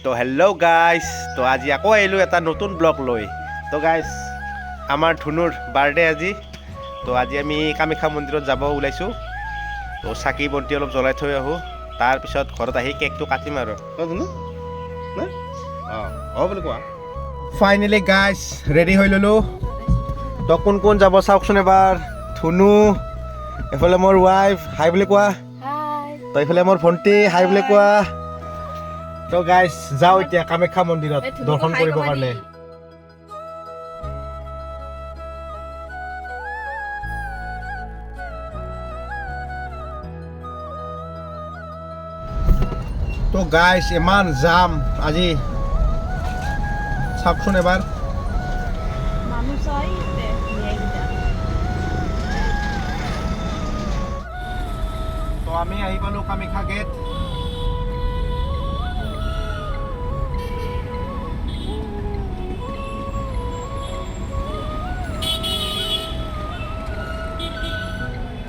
তো hello' guys, তো আজি আকৌ আহিলোঁ এটা নতুন ব্লগ লৈ। তো গাইজ, আমাৰ ধুনুৰ বাৰ্থডে আজি। তো আজি আমি কামাখ্যা মন্দিৰত যাব ওলাইছোঁ। তো চাকি বন্তি অলপ জ্বলাই থৈ আহোঁ, তাৰপিছত ঘৰত আহি কেকটো কাটিম আৰু। তো ধুনু অঁ বুলি কোৱা। ফাইনেলি গাইজ ৰেডি হৈ ল'লোঁ। তো কোন কোন যাব চাওকচোন এবাৰ। ধুনু, এইফালে মোৰ ৱাইফ, হাই বুলি কোৱা। তো এইফালে মোৰ ভণ্টি, হাই বুলি কোৱা। তো গাইজ যাওঁ এতিয়া কামাখ্যা মন্দিৰত দৰ্শন কৰিবৰ কাৰণে। তো গাইজ ইমান যাম আজি, চাওকচোন এবাৰ। তো আমি আহি পালোঁ কামাখ্যা গেট।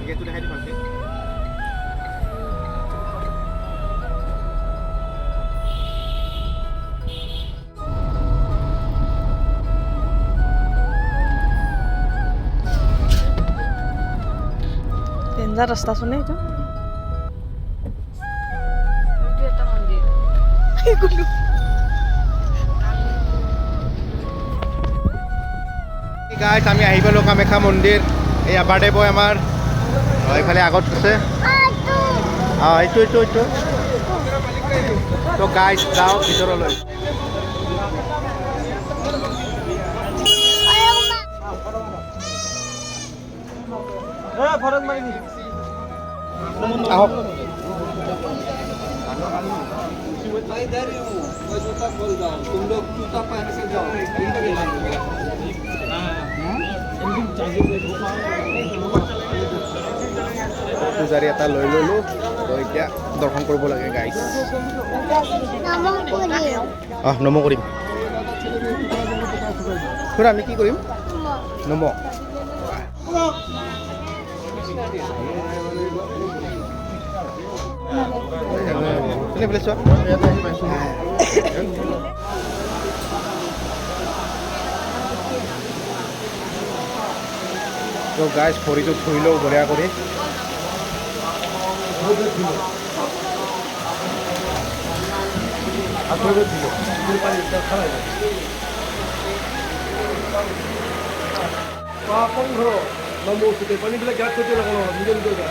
গেটটো দেখাই দিম ভালকৈ। ডেঞ্জাৰ ৰাস্তা চোন এইটো। গাইজ আমি আহি পালোঁ কামাখ্যা মন্দিৰ। এই বাৰ্থডে বয় আমাৰ এইফালে আগত আছে। এইটো তো গাইজ যাওঁ ভিতৰলৈ। আহক। পূজাৰী এটা লৈ ল'লোঁ, তো এতিয়া দৰ্শন কৰিব লাগে গাইজ। নম কৰিম। খুৰা আমি কি কৰিম? নম। তো গাইজ ভৰিটো ধুই লওঁ বঢ়িয়া কৰি। পানীবিলাক গাত থৈ নিজৰ নিজৰ গাত।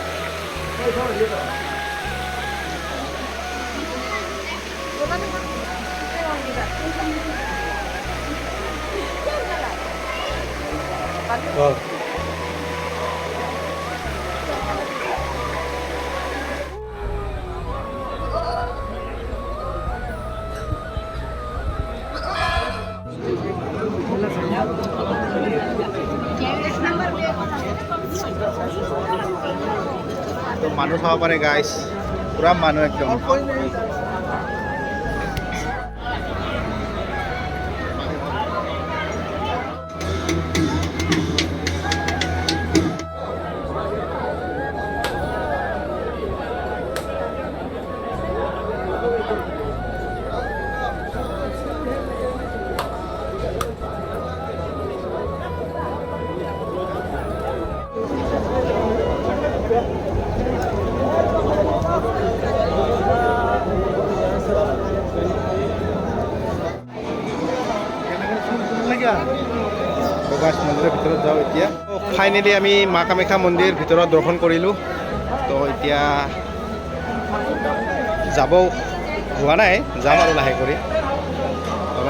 তো মানুহ চাব পাৰে গাইজ, পুৰা মানুহ একদম। মন্দিৰৰ ভিতৰত যাওঁ এতিয়া। ফাইনেলি আমি মা কামাখ্যা মন্দিৰ ভিতৰত দৰ্শন কৰিলোঁ। তো এতিয়া যাব হোৱা নাই, যাম আৰু লাহে কৰি।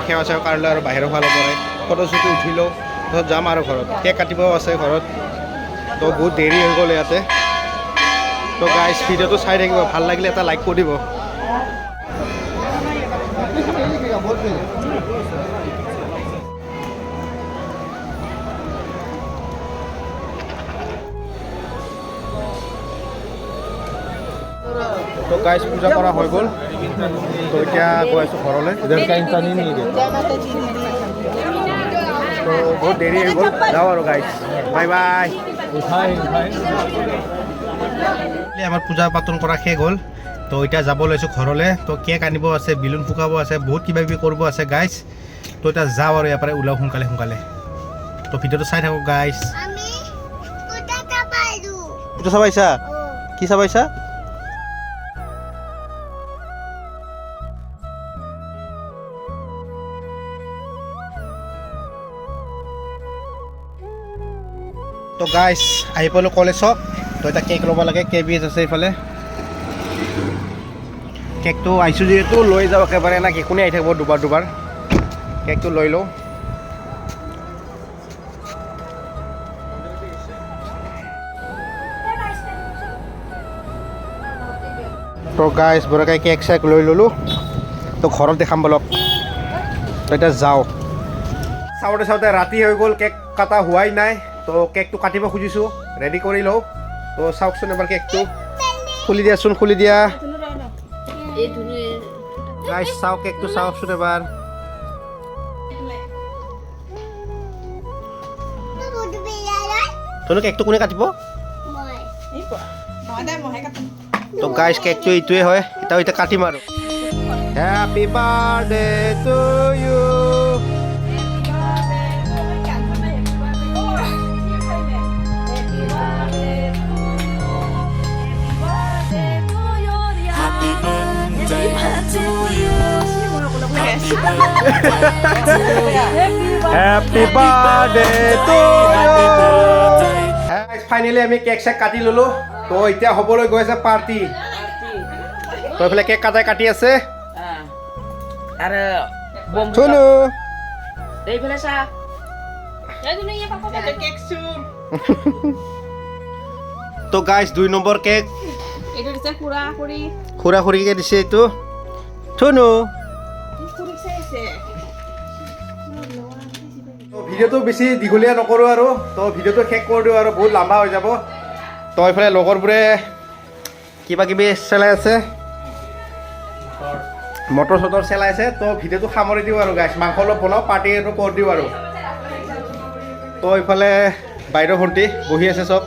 সেৱা চেৱা কাঢ়িলোঁ আৰু বাহিৰৰ ফালৰ পৰাই ফটো চটো উঠিলোঁ। তাৰপিছত যাম আৰু ঘৰত, কেক কাটিবও আছে ঘৰত। তো বহুত দেৰি হৈ গ'ল ইয়াতে। তো গাইজ ভিডিঅ'টো চাই থাকিব, ভাল লাগিলে এটা লাইক কৰি দিব। তো গাইজ পূজা কৰা হৈ গ'ল। তো এতিয়া গৈ আছোঁ ঘৰলৈ। তো বহুত দেৰি হৈ গ'ল, যাওঁ আৰু গাইজ। Bye bye. আমাৰ পূজা পাতল কৰা শেষ হ'ল। তো এতিয়া যাব লৈছোঁ ঘৰলৈ তো কেক আনিব আছে বেলুন ফুকাব আছে বহুত কিবা কিবি কৰিব আছে গাইজ তো এতিয়া যাওঁ আৰু ইয়াৰ পৰা ওলাওঁ সোনকালে সোনকালে তো ভিডিঅ'টো চাই থাকক গাইজ এইটো চাব আহিছা কি চাব আহিছা তো গাইজ আহি পালোঁ কলেজত তো এতিয়া কেক ল'ব লাগে কেবিএছ আছে এইফালে কেকটো আহিছোঁ যিহেতু লৈ যাওঁ একেবাৰে না কোনে আহি থাকিব দুবাৰ দুবাৰ কেকটো লৈ লওঁ তো গাইজ বৰকাই কেক চেক লৈ ল'লোঁ তো ঘৰত দেখাম বলক তো এতিয়া যাওঁ চাওঁতে চাওঁতে ৰাতি হৈ গ'ল কেক কটা হোৱাই নাই তো কেকটো কাটিব খুজিছোঁ ৰেডি কৰি লওঁ তো চাওকচোন এবাৰ কেকটো খুলি দিয়াচোন খুলি দিয়া গাইজ চাওক কেকটো চাওকচোন এবাৰ তোনো কেকটো কোনে কাটিব তো গাইজ কেকটো এইটোৱে হয় এতিয়া কাটিম আৰু happy birthday to you Happy birthday to you. Finally আমি কেক চেক কাটি ল'লোঁ তো এতিয়া হ'বলৈ গৈ আছে পাৰ্টি তো এইফালে কেক কাটি আছে আৰু বম চলো এইফালে চা তো গাইজ 2 নম্বৰ কেক এইটো দিছে খুৰা খুৰী খুৰা খুৰীকে দিছে এইটো চলো ভিডিঅ'টো বেছি দীঘলীয়া নকৰোঁ আৰু তো ভিডিঅ'টো শেষ কৰি দিওঁ আৰু বহুত লম্বা হৈ যাব তো এইফালে লগৰবোৰে কিবা কিবি চেলাই আছে মটৰ চটৰ চেলাই আছে তো ভিডিঅ'টো সামৰি দিওঁ আৰু গাইছ মাংস অলপ বনাওঁ পাৰ্টিটো কৰি দিওঁ আৰু তো এইফালে বাইদেউ ভণ্টি বহি আছে চব